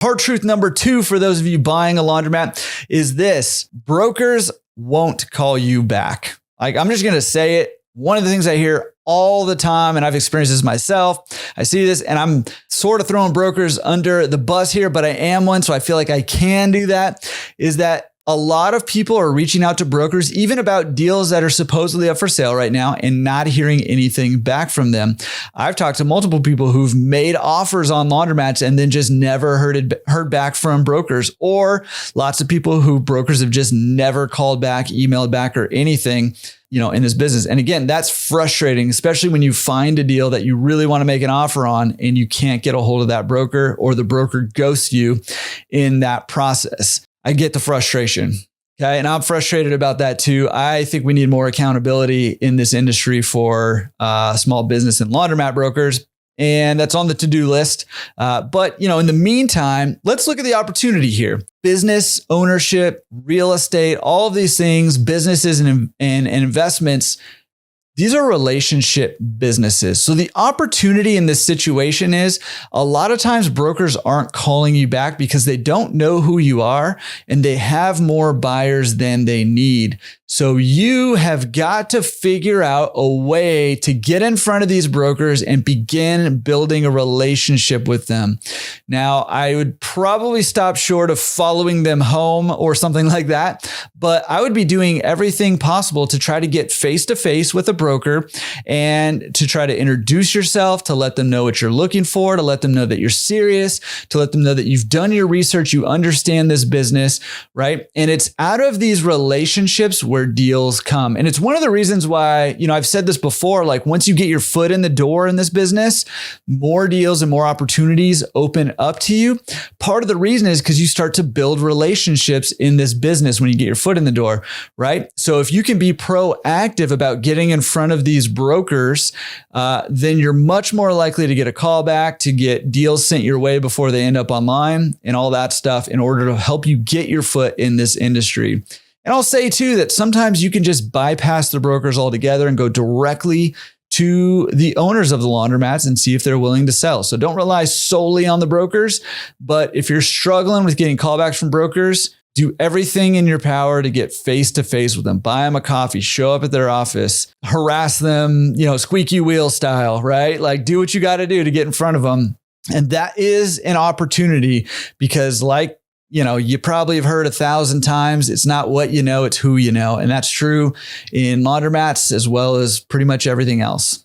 Hard truth number 2 for those of you buying a laundromat is this: brokers won't call you back. Like, I'm just going to say it. One of the things I hear all the time, and I've experienced this myself, I see this, and I'm sort of throwing brokers under the bus here, but I am one, so I feel like I can do that, is that a lot of people are reaching out to brokers, even about deals that are supposedly up for sale right now, and not hearing anything back from them. I've talked to multiple people who've made offers on laundromats and then just never heard back from brokers, or lots of people who brokers have just never called back, emailed back, or anything, in this business. And again, that's frustrating, especially when you find a deal that you really want to make an offer on and you can't get a hold of that broker, or the broker ghosts you in that process. I get the frustration. Okay. And I'm frustrated about that too. I think we need more accountability in this industry for small business and laundromat brokers. And that's on the to-do list. But in the meantime, let's look at the opportunity here. Business, ownership, real estate, all of these things, businesses and investments, these are relationship businesses. So the opportunity in this situation is a lot of times brokers aren't calling you back because they don't know who you are and they have more buyers than they need. So you have got to figure out a way to get in front of these brokers and begin building a relationship with them. Now, I would probably stop short of following them home or something like that, but I would be doing everything possible to try to get face-to-face with a broker and to try to introduce yourself, to let them know what you're looking for, to let them know that you're serious, to let them know that you've done your research, you understand this business, right? And it's out of these relationships where deals come. And it's one of the reasons why, I've said this before, like once you get your foot in the door in this business, more deals and more opportunities open up to you. Part of the reason is because you start to build relationships in this business when you get your foot in the door, right? So if you can be proactive about getting in front of these brokers, then you're much more likely to get a call back, to get deals sent your way before they end up online and all that stuff in order to help you get your foot in this industry. And I'll say too that sometimes you can just bypass the brokers altogether and go directly to the owners of the laundromats and see if they're willing to sell. So don't rely solely on the brokers, but if you're struggling with getting callbacks from brokers, do everything in your power to get face-to-face with them. Buy them a coffee, show up at their office, harass them, squeaky wheel style, right? Like do what you got to do to get in front of them. And that is an opportunity because you probably have heard 1,000 times, it's not what you know, it's who you know. And that's true in laundromats as well as pretty much everything else.